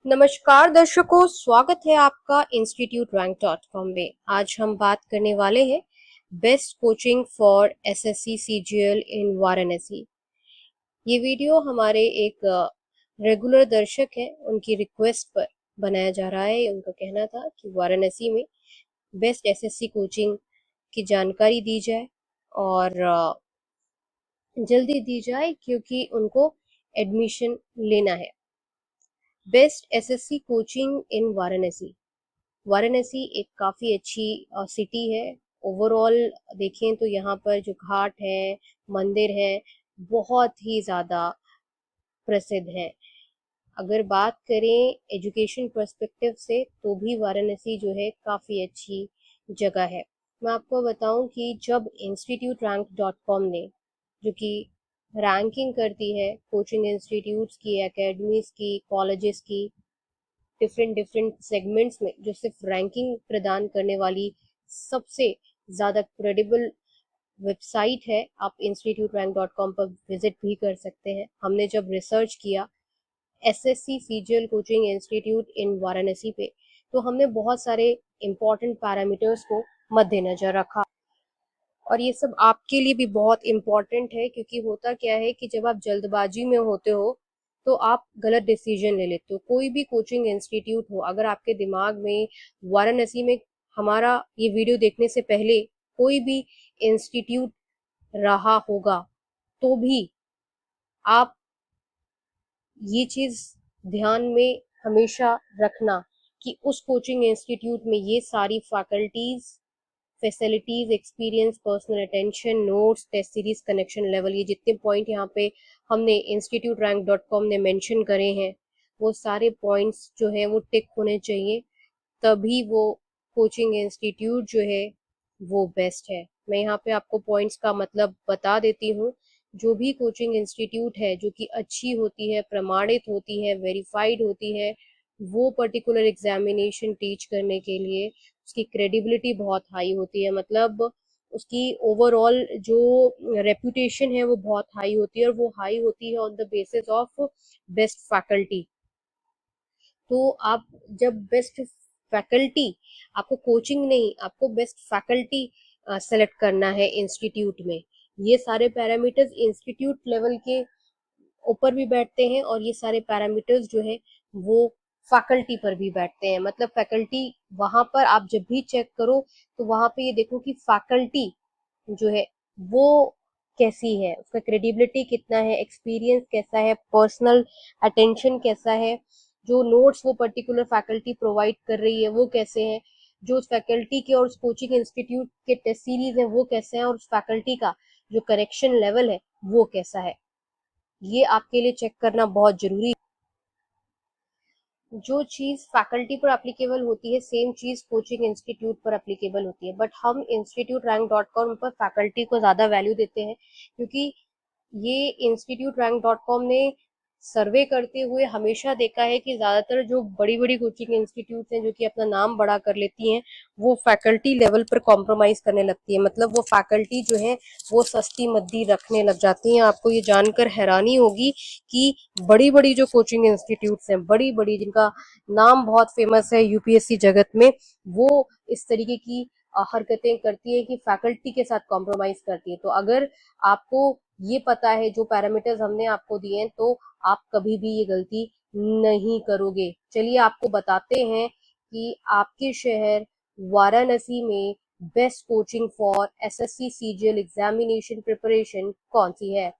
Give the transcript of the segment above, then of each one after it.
नमस्कार दर्शकों, स्वागत है आपका instituterrank.com में। आज हम बात करने वाले हैं best coaching for SSC CGL in Varanasi. ये वीडियो हमारे एक रेगुलर दर्शक हैं, उनकी रिक्वेस्ट पर बनाया जा रहा है। उनका कहना था कि वाराणसी में बेस्ट एसएससी कोचिंग की जानकारी दी जाए और जल्दी दी जाए क्योंकि उनको एडमिशन लेना है। बेस्ट एसएससी कोचिंग इन वाराणसी। वाराणसी एक काफ़ी अच्छी सिटी है। ओवरऑल देखें तो यहाँ पर जो घाट है, मंदिर है, बहुत ही ज़्यादा प्रसिद्ध है। अगर बात करें एजुकेशन पर्सपेक्टिव से तो भी वाराणसी जो है काफ़ी अच्छी जगह है। मैं आपको बताऊं कि जब instituterrank.com ने, जो कि रैंकिंग करती है कोचिंग इंस्टीट्यूट्स की, एकेडमीज की, कॉलेजेस की, डिफरेंट डिफरेंट सेगमेंट्स में जो सिर्फ रैंकिंग प्रदान करने वाली सबसे ज़्यादा क्रेडिबल वेबसाइट है, आप instituterrank.com पर विजिट भी कर सकते हैं। हमने जब रिसर्च किया एसएससी सीजीएल कोचिंग इंस्टीट्यूट इन वाराणसी पे, तो हमने बहुत सारे इम्पोर्टेंट पैरामीटर्स को मद्देनजर रखा और ये सब आपके लिए भी बहुत इम्पोर्टेंट है क्योंकि होता क्या है कि जब आप जल्दबाजी में होते हो तो आप गलत डिसीजन ले लेते हो। कोई भी कोचिंग इंस्टीट्यूट हो, अगर आपके दिमाग में वाराणसी में हमारा ये वीडियो देखने से पहले कोई भी इंस्टीट्यूट रहा होगा तो भी आप ये चीज ध्यान में हमेशा रखना कि उस कोचिंग इंस्टीट्यूट में ये सारी faculties, facilities, experience, personal attention, notes, test series, connection level, ये जितने पॉइंट यहाँ पे हमने instituterrank.com ने मेंशन करे हैं, वो सारे पॉइंट्स जो है वो टिक होने चाहिए, तभी वो कोचिंग इंस्टीट्यूट जो है वो बेस्ट है। मैं यहाँ पे आपको पॉइंट्स का मतलब बता देती हूँ। जो भी कोचिंग इंस्टीट्यूट है जो कि अच्छी होती है, प्रमाणित होती है, वेरीफाइड होती है, वो पर्टिकुलर एग्जामिनेशन टीच करने के लिए उसकी क्रेडिबिलिटी बहुत हाई होती है। मतलब उसकी ओवरऑल जो रेपुटेशन है वो बहुत हाई होती है और वो हाई होती है on the basis of best faculty. तो आप जब बेस्ट फैकल्टी, आपको कोचिंग नहीं, आपको बेस्ट फैकल्टी सेलेक्ट करना है इंस्टीट्यूट में। ये सारे पैरामीटर्स इंस्टीट्यूट लेवल के ऊपर भी बैठते हैं और ये सारे पैरामीटर्स जो है वो फैकल्टी पर भी बैठते हैं। मतलब फैकल्टी वहां पर आप जब भी चेक करो तो वहां पे ये देखो कि फैकल्टी जो है वो कैसी है, उसका क्रेडिबिलिटी कितना है, एक्सपीरियंस कैसा है, पर्सनल अटेंशन कैसा है, जो नोट्स वो पर्टिकुलर फैकल्टी प्रोवाइड कर रही है वो कैसे हैं, जो उस फैकल्टी के और उस कोचिंग इंस्टीट्यूट के टेस्ट सीरीज है वो कैसे हैं, और उस फैकल्टी का जो करेक्शन लेवल है वो कैसा है, ये आपके लिए चेक करना बहुत जरूरी है। जो चीज फैकल्टी पर एप्लीकेबल होती है सेम चीज कोचिंग इंस्टीट्यूट पर एप्लीकेबल होती है, बट हम instituterrank.com पर फैकल्टी को ज्यादा वैल्यू देते हैं क्योंकि ये instituterrank.com ने सर्वे करते हुए हमेशा देखा है कि ज्यादातर जो बड़ी बड़ी कोचिंग इंस्टीट्यूट हैं जो कि अपना नाम बड़ा कर लेती हैं, वो फैकल्टी लेवल पर कॉम्प्रोमाइज करने लगती है। मतलब वो फैकल्टी जो है वो सस्ती मद्दी रखने लग जाती हैं। आपको ये जानकर हैरानी होगी कि बड़ी बड़ी जो कोचिंग इंस्टीट्यूट्स हैं, बड़ी बड़ी जिनका नाम बहुत फेमस है यूपीएससी जगत में, वो इस तरीके की हरकतें करती है कि फैकल्टी के साथ कॉम्प्रोमाइज करती है। तो अगर आपको ये पता है जो पैरामीटर्स हमने आपको दिए हैं तो आप कभी भी ये गलती नहीं करोगे। चलिए आपको बताते हैं कि आपके शहर वाराणसी में best coaching for SSC CGL examination preparation कौन सी है।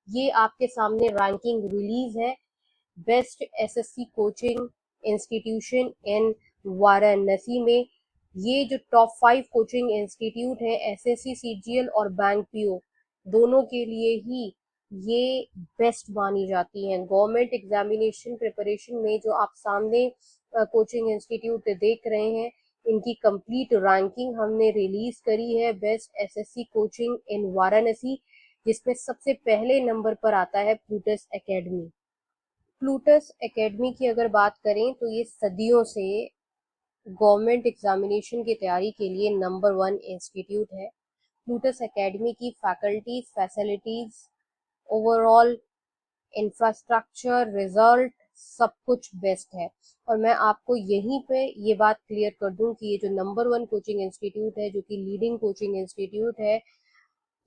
ये आपके सामने रैंकिंग रिलीज है। बेस्ट एसएससी कोचिंग इंस्टीट्यूशन इन वाराणसी में ये जो टॉप 5 कोचिंग इंस्टीट्यूट है एसएससी सीजीएल और बैंक पीओ दोनों के लिए ही ये बेस्ट मानी जाती हैं। गवर्नमेंट एग्जामिनेशन प्रिपरेशन में जो आप सामने कोचिंग इंस्टीट्यूट देख रहे हैं, इनकी कंप्लीट रैंकिंग हमने रिलीज करी है। बेस्ट एसएससी कोचिंग इन वाराणसी, जिसमें सबसे पहले नंबर पर आता है प्लूटस एकेडमी। प्लूटस एकेडमी की अगर बात करें तो ये सदियों से गवर्नमेंट एग्जामिनेशन की तैयारी के लिए नंबर 1 इंस्टीट्यूट है। प्लूटस एकेडमी की faculties, facilities, overall infrastructure, result, सब कुछ बेस्ट है। और मैं आपको यहीं पे ये बात क्लियर कर दूं कि ये जो नंबर 1 कोचिंग इंस्टीट्यूट है, जो कि लीडिंग कोचिंग इंस्टीट्यूट है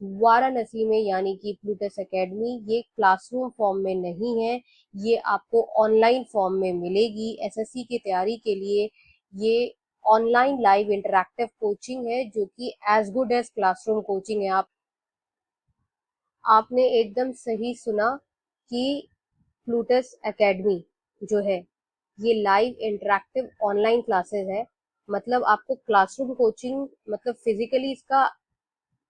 वाराणसी में, यानी कि प्लूटस एकेडमी, ये क्लासरूम फॉर्म में नहीं है, ये आपको ऑनलाइन फॉर्म में मिलेगी। एसएससी की तैयारी के लिए ये ऑनलाइन लाइव इंटरैक्टिव कोचिंग है, जो कि as good as classroom coaching है। आपने एकदम सही सुना कि प्लूटस एकेडमी जो है ये लाइव इंटरैक्टिव ऑनलाइन क्लासेस है। मतलब आपको क्लासरूम कोचिंग, मतलब फिजिकली इसका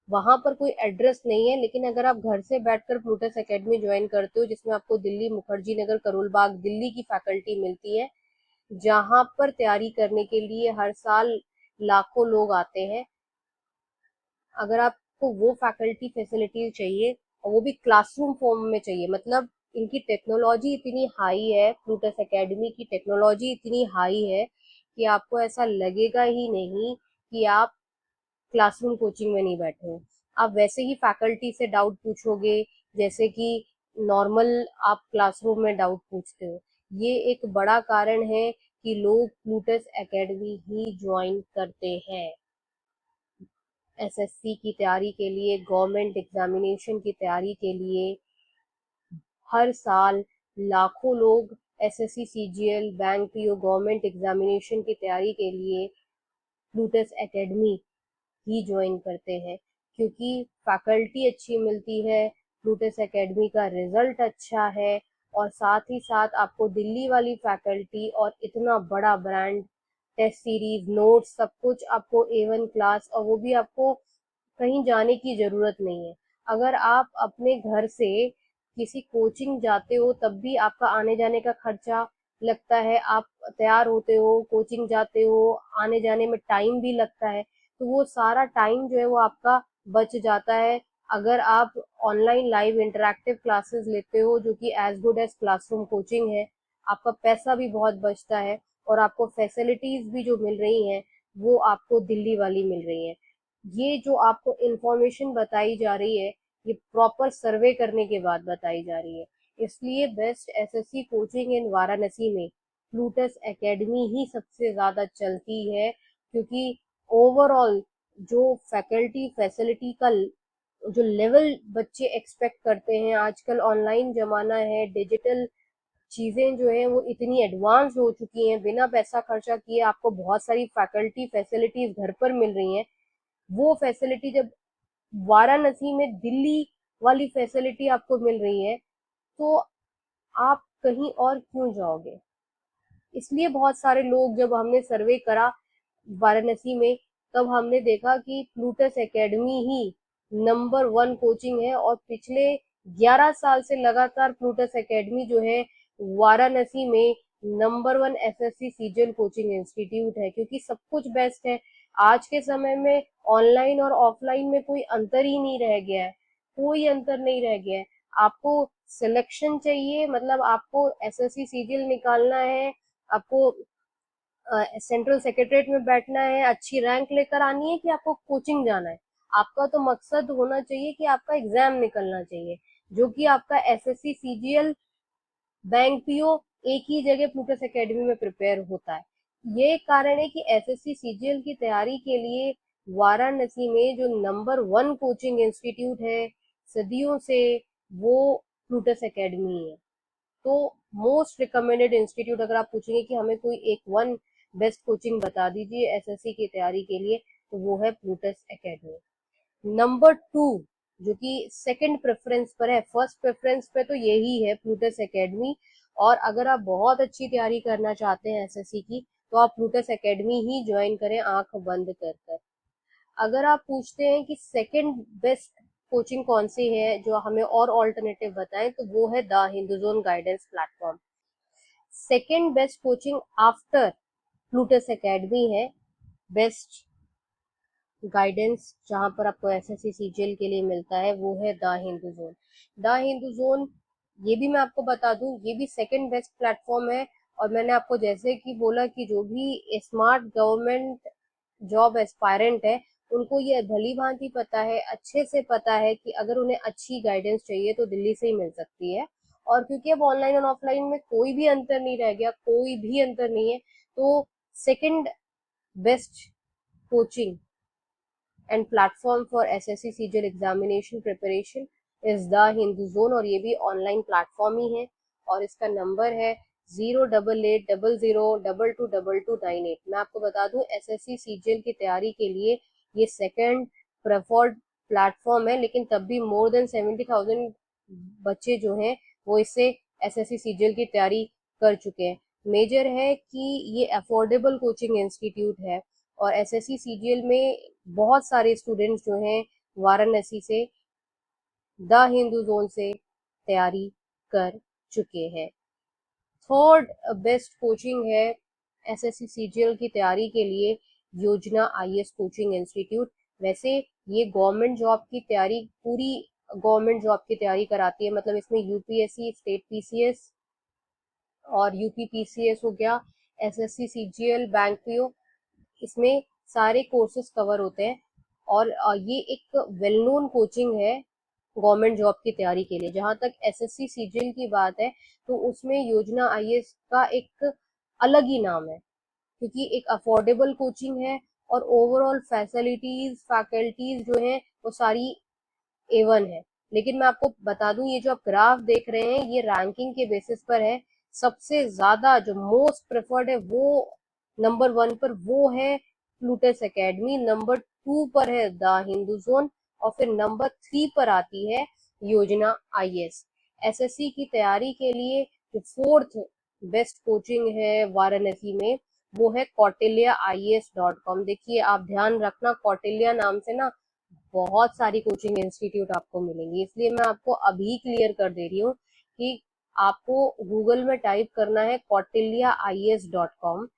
वहां पर कोई एड्रेस नहीं है, लेकिन अगर आप घर से बैठकर प्लूटस एकेडमी ज्वाइन करते हो, जिसमें आपको दिल्ली मुखर्जी नगर करोल बाग दिल्ली की फैकल्टी मिलती है, जहां पर तैयारी करने के लिए हर साल लाखों लोग आते हैं, अगर आपको वो फैकल्टी फैसिलिटी चाहिए और वो भी क्लासरूम फॉर्म में चाहिए, मतलब इनकी टेक्नोलॉजी इतनी हाई है, प्लूटस एकेडमी की टेक्नोलॉजी इतनी हाई है कि आपको ऐसा लगेगा ही नहीं कि आप क्लासरूम कोचिंग में नहीं बैठे हो। आप वैसे ही फैकल्टी से डाउट पूछोगे जैसे कि नॉर्मल आप क्लासरूम में डाउट पूछते हो। ये एक बड़ा कारण है कि लोग प्लूटस एकेडमी ही ज्वाइन करते हैं। एसएससी की तैयारी के लिए, गवर्नमेंट एग्जामिनेशन की तैयारी के लिए हर साल लाखों लोग SSC CGL, bank PO, government examination की तैयारी के लिए प्लूटस एकेडमी ही ज्वाइन करते हैं, क्योंकि फैकल्टी अच्छी मिलती है, प्लूटस एकेडमी का रिजल्ट अच्छा है, और साथ ही साथ आपको दिल्ली वाली फैकल्टी और इतना बड़ा ब्रांड, टेस्ट सीरीज, नोट्स, सब कुछ आपको A1 क्लास, और वो भी आपको कहीं जाने की जरूरत नहीं है। अगर आप अपने घर से किसी कोचिंग जाते हो तब भी आपका आने जाने का खर्चा लगता है, आप तैयार होते हो, कोचिंग जाते हो, आने जाने में टाइम भी लगता है, तो वो सारा टाइम जो है वो आपका बच जाता है अगर आप ऑनलाइन लाइव इंटरैक्टिव क्लासेस लेते हो, जो कि as good as classroom coaching है। आपका पैसा भी बहुत बचता है और आपको फैसिलिटीज भी जो मिल रही हैं वो आपको दिल्ली वाली मिल रही हैं। ये जो आपको इंफॉर्मेशन बताई जा रही है, ये प्रॉपर सर्वे करने के बाद बताई जा रही है। इसलिए बेस्ट एसएससी कोचिंग इन वाराणसी में प्लूटस एकेडमी ही सबसे ज्यादा चलती है, क्योंकि ओवरऑल जो फैकल्टी फैसिलिटी का जो लेवल बच्चे एक्सपेक्ट करते हैं, आजकल ऑनलाइन जमाना है, डिजिटल चीजें जो है वो इतनी एडवांस हो चुकी हैं, बिना पैसा खर्चा किए आपको बहुत सारी फैकल्टी फैसिलिटीज घर पर मिल रही हैं। वो फैसिलिटी जब वाराणसी में दिल्ली वाली फैसिलिटी आपको मिल रही है, तो आप कहीं और क्यों जाओगे। इसलिए बहुत सारे लोग, जब हमने सर्वे करा वाराणसी में, तब हमने देखा कि प्लूटस एकेडमी ही नंबर 1 कोचिंग है, और पिछले 11 साल से लगातार प्लूटस एकेडमी जो है वाराणसी में number 1 SSC CGL coaching institute है, क्योंकि सब कुछ बेस्ट है। आज के समय में ऑनलाइन और ऑफलाइन में कोई अंतर ही नहीं रह गया है, कोई अंतर नहीं रह गया है। आपको सिलेक्शन चाहिए, मतलब आपको एसएससी सीजीएल निकालना है, आपको सेंट्रल सेक्रेटरीट में बैठना है, अच्छी रैंक लेकर आनी है, कि आपको कोचिंग जाना है। आपका तो मकसद होना चाहिए कि आपका एग्जाम निकलना चाहिए, जो कि आपका एसएससी सीजीएल, बैंक पीओ एक ही जगह प्लूटस एकेडमी में प्रिपेयर होता है। ये कारण है कि एसएससी सीजीएल की तैयारी के लिए वाराणसी में जो नंबर 1 कोचिंग इंस्टीट्यूट है सदियों से, वो प्लूटस एकेडमी है। तो मोस्ट रिकमेंडेड इंस्टीट्यूट, अगर आप पूछेंगे कि हमें कोई एक वन बेस्ट कोचिंग बता दीजिए एसएससी की तैयारी के लिए, तो वो है प्लूटस एकेडमी। नंबर 2, जो कि सेकंड प्रेफरेंस पर है, फर्स्ट प्रेफरेंस पे तो यही है प्लूटस एकेडमी। और अगर आप बहुत अच्छी तैयारी करना चाहते हैं एसएससी की, तो आप प्लूटस एकेडमी ही ज्वाइन करें आंख बंद कर कर। अगर आप पूछते हैं कि सेकंड बेस्ट कोचिंग कौन सी है जो हमें और ऑल्टरनेटिव बताएं, तो वो है the Hinduzone guidance platform. Second best coaching after Plutus academy है, बेस्ट गाइडेंस जहां पर आपको एसएससी सीजीएल के लिए मिलता है, वो है the Hindu zone. The Hindu zone, ये भी मैं आपको बता दूं, ये भी सेकंड बेस्ट प्लेटफॉर्म है। और मैंने आपको जैसे कि बोला कि जो भी स्मार्ट गवर्नमेंट जॉब एस्पायरेंट है, उनको ये भली भांति पता है, अच्छे से पता है कि अगर उन्हें अच्छी गाइडेंस चाहिए तो दिल्ली से ही मिल सकती है, और क्योंकि अब ऑनलाइन और ऑफलाइन में कोई भी अंतर नहीं रह गया, कोई भी अंतर नहीं है, तो second best coaching and platform for SSC CGL examination preparation is the Hindu zone, और ये भी ऑनलाइन प्लेटफॉर्म ही है, और इसका नंबर है 08800222298। मैं आपको बता दूं, एसएससी सीजीएल की तैयारी के लिए ये सेकंड प्रेफर्ड प्लेटफॉर्म है, लेकिन तब भी मोर देन 70,000 बच्चे जो हैं वो इससे एसएससी सीजीएल की तैयारी कर चुके हैं। मेजर है कि ये अफोर्डेबल कोचिंग इंस्टीट्यूट है, और एसएससी सीजीएल में बहुत सारे स्टूडेंट्स जो हैं वाराणसी से, द हिंदू जोन से तैयारी कर चुके हैं। थर्ड बेस्ट कोचिंग है एसएससी सीजीएल की तैयारी के लिए योजना आईएएस कोचिंग इंस्टीट्यूट। वैसे ये गवर्नमेंट जॉब की तैयारी, पूरी गवर्नमेंट जॉब की तैयारी कराती है, मतलब इसमें यूपीएससी, स्टेट पीसीएस और यूपी पीसीएस हो गया, एसएससी सीजीएल, बैंक पीओ, इसमें सारे कोर्सेज कवर होते हैं। और ये एक वेल नोन कोचिंग है गवर्नमेंट जॉब की तैयारी के लिए। जहां तक एसएससी सीजीएल की बात है, तो उसमें योजना आईएएस का एक अलग ही नाम है, क्योंकि एक अफोर्डेबल कोचिंग है, और ओवरऑल फैसिलिटीज, फैकल्टीज जो हैं वो सारी A1 है। लेकिन मैं आपको बता दूं, ये जो आप ग्राफ देख रहे हैं ये रैंकिंग के बेसिस पर है। सबसे ज्यादा जो मोस्ट प्रेफर्ड है वो नंबर 1 पर वो है प्लूटस एकेडमी, नंबर 2 पर है द हिंदू जोन, और फिर नंबर 3 पर आती है योजना आईएएस। एसएससी की तैयारी के लिए जो फोर्थ बेस्ट कोचिंग है वाराणसी में, वो है kautilyaIAS.com। देखिए, आप ध्यान रखना, कौटिल्या नाम से ना बहुत सारी कोचिंग इंस्टीट्यूट आपको मिलेंगी, इसलिए मैं आपको अभी क्लियर कर दे रही हूँ कि आपको गूगल में टाइप करना है kautilyaIAS.com।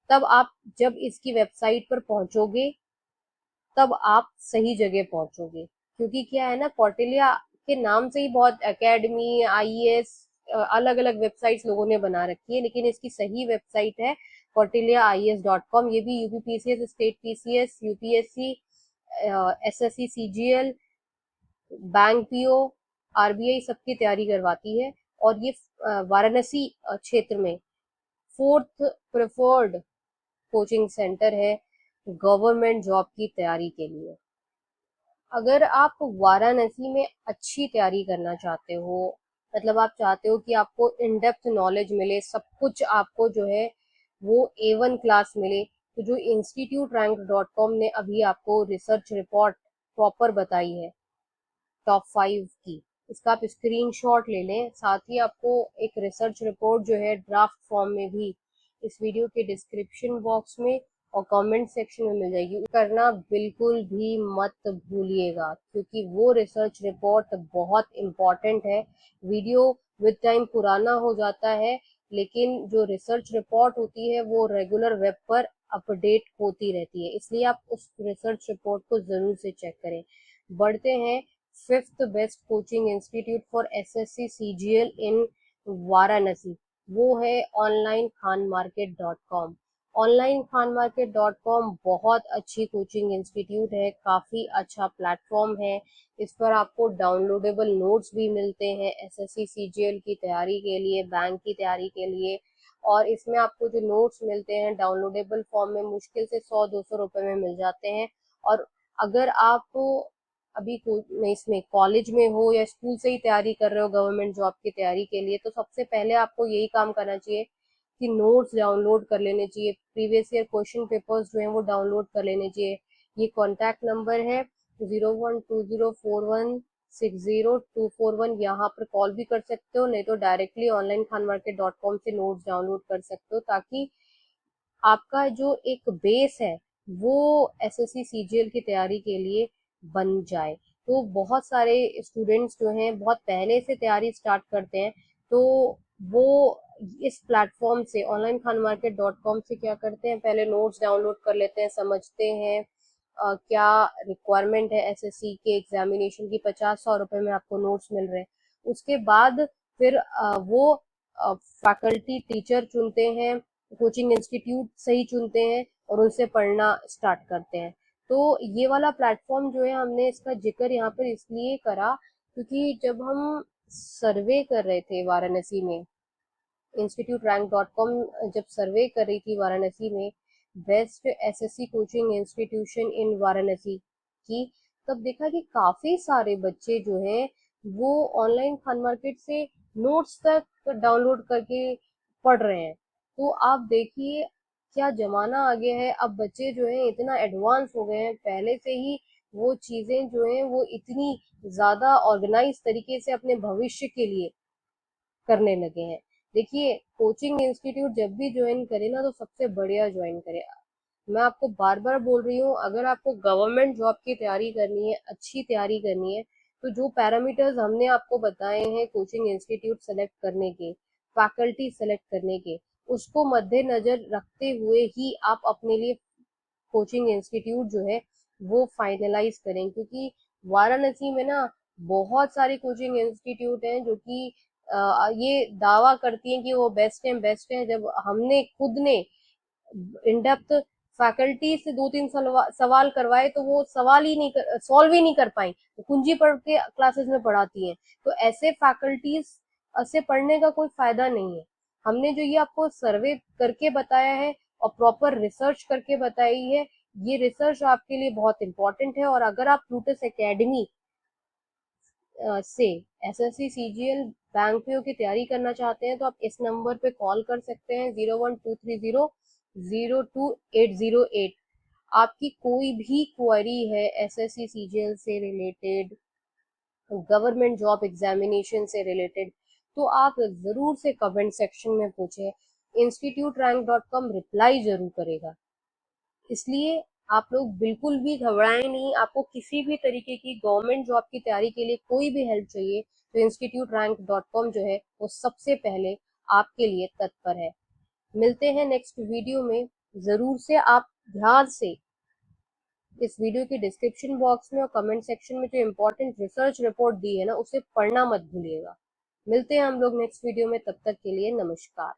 तब आप जब इसकी वेबसाइट पर पहुंचोगे, तब आप सही जगह पहुंचोगे, क्योंकि क्या है ना, कौटिल्या के नाम से ही बहुत एकेडमी, आईएएस, अलग अलग वेबसाइट्स लोगों ने बना रखी है, लेकिन इसकी सही वेबसाइट है kautilyaIAS.com। ये भी UP PCS, state PCS, UPSC, SSC CGL, bank PO, RBI सबकी तैयारी करवाती है। और ये वाराणसी क्षेत्र में फोर्थ प्रेफर्ड कोचिंग सेंटर है गवर्नमेंट जॉब की तैयारी के लिए। अगर आप वाराणसी में अच्छी तैयारी करना चाहते हो, मतलब आप चाहते हो कि आपको इन डेप्थ नॉलेज मिले, सब कुछ आपको जो है वो A1 क्लास मिले, तो जो instituterrank.com ने अभी आपको रिसर्च रिपोर्ट प्रॉपर बताई है टॉप 5 की, इसका आप स्क्रीनशॉट ले लें। साथ ही आपको एक रिसर्च रिपोर्ट जो है ड्राफ्ट फॉर्म में भी इस वीडियो के डिस्क्रिप्शन बॉक्स में और कमेंट सेक्शन में मिल जाएगी, करना बिल्कुल भी मत भूलिएगा, क्योंकि वो रिसर्च रिपोर्ट बहुत इम्पोर्टेंट है। वीडियो विद टाइम पुराना हो जाता है, लेकिन जो रिसर्च रिपोर्ट होती है वो रेगुलर वेब पर अपडेट होती रहती है, इसलिए आप उस रिसर्च रिपोर्ट को जरूर से चेक करें। बढ़ते हैं fifth best coaching institute for SSC CGL in Varanasi, वो है onlineKhanMarket.com। onlineKhanMarket.com बहुत अच्छी कोचिंग इंस्टीट्यूट है, काफी अच्छा प्लेटफॉर्म है। इस पर आपको डाउनलोडेबल नोट्स भी मिलते हैं एसएससी सीजीएल की तैयारी के लिए, बैंक की तैयारी के लिए। और इसमें आपको जो नोट्स मिलते हैं डाउनलोडेबल फॉर्म में, मुश्किल से 100-200 रुपए में मिल जाते हैं। और अगर आप अभी इसमें कॉलेज में हो या स्कूल से ही तैयारी कर रहे हो गवर्नमेंट जॉब की तैयारी के लिए, तो सबसे पहले आपको यही काम करना चाहिए कि नोट्स डाउनलोड कर लेने चाहिए, प्रीवियस ईयर क्वेश्चन पेपर्स जो हैं वो डाउनलोड कर लेने चाहिए। ये कॉन्टैक्ट नंबर है 01204160 241, यहाँ पर कॉल भी कर सकते हो, नहीं तो डायरेक्टली onlineKhanMarket.com से नोट्स डाउनलोड कर सकते हो, ताकि आपका जो एक बेस है वो एसएससी सीजीएल की तैयारी के लिए बन जाए। तो बहुत सारे स्टूडेंट्स जो हैं बहुत पहले से तैयारी स्टार्ट करते हैं, तो वो इस प्लेटफॉर्म से onlineKhanMarket.com से क्या करते हैं, पहले नोट्स डाउनलोड कर लेते हैं, समझते हैं क्या रिक्वायरमेंट है एसएससी के एग्जामिनेशन की। 50-100 रुपए में आपको नोट्स मिल रहे हैं। उसके बाद फिर वो फैकल्टी टीचर चुनते हैं, कोचिंग इंस्टीट्यूट सही चुनते हैं और उनसे पढ़ना स्टार्ट करते हैं। तो ये वाला प्लेटफॉर्म जो है, हमने इसका जिक्र यहाँ पर इसलिए करा क्योंकि जब हम सर्वे कर रहे थे वाराणसी में, इंस्टीट्यूट रैंक डॉट कॉम जब सर्वे कर रही थी वाराणसी में बेस्ट एसएससी कोचिंग इंस्टीट्यूशन इन वाराणसी की, तब देखा कि काफी सारे बच्चे जो हैं वो ऑनलाइन खान मार्केट से नोट्स तक डाउनलोड करके पढ़ रहे हैं। तो आप देखिए क्या जमाना आ गया है, अब बच्चे जो हैं इतना एडवांस हो गए हैं, पहले से ही वो चीजें जो हैं वो इतनी ज्यादा ऑर्गेनाइज तरीके से अपने भविष्य के लिए करने लगे हैं। देखिए कोचिंग इंस्टीट्यूट जब भी ज्वाइन करे ना तो सबसे बढ़िया ज्वाइन करे। मैं आपको बार बार बोल रही हूँ, अगर आपको गवर्नमेंट जॉब की तैयारी करनी है, अच्छी तैयारी करनी है, तो जो पैरामीटर्स हमने आपको बताए हैं कोचिंग इंस्टीट्यूट सेलेक्ट करने के, फैकल्टी सेलेक्ट करने के, उसको मद्देनजर रखते हुए ही आप अपने लिए कोचिंग इंस्टीट्यूट जो है वो फाइनलाइज करें। क्योंकि वाराणसी में ना बहुत सारे कोचिंग इंस्टीट्यूट हैं जो कि ये दावा करती हैं कि वो बेस्ट हैं, जब हमने खुद ने इन डेप्थ फैकल्टी से दो तीन सवाल करवाए तो वो सवाल ही नहीं कर, सॉल्व ही नहीं कर पाई, तो कुंजी पढ़ के क्लासेस में पढ़ाती हैं। तो ऐसे फैकल्टीज से पढ़ने का कोई फायदा नहीं है। हमने जो ये आपको सर्वे करके बताया है और प्रॉपर रिसर्च करके बताई है, ये रिसर्च आपके लिए बहुत इंपॉर्टेंट है। और अगर आप प्लूटस एकेडमी से एसएससी सीजीएल बैंक पीओ की तैयारी करना चाहते हैं तो आप इस नंबर पे कॉल कर सकते हैं, 01230 02808। आपकी कोई भी क्वेरी है एसएससी सीजीएल से रिलेटेड, गवर्नमेंट जॉब एग्जामिनेशन से रिलेटेड, तो आप जरूर से कमेंट सेक्शन में पूछें, institute rank dot com reply जरूर करेगा। इसलिए आप लोग बिल्कुल भी घबराएं नहीं। आपको किसी भी तरीके की गवर्नमेंट जॉब की तैयारी के लिए कोई भी हेल्प चाहिए तो इंस्टीट्यूट रैंक डॉट कॉम जो है वो सबसे पहले आपके लिए तत्पर है। मिलते हैं नेक्स्ट वीडियो में। जरूर से आप ध्यान से इस वीडियो के डिस्क्रिप्शन बॉक्स में और कमेंट सेक्शन में जो इम्पोर्टेंट रिसर्च रिपोर्ट दी है ना उसे पढ़ना मत भूलिएगा। मिलते हैं हम लोग नेक्स्ट वीडियो में, तब तक के लिए नमस्कार।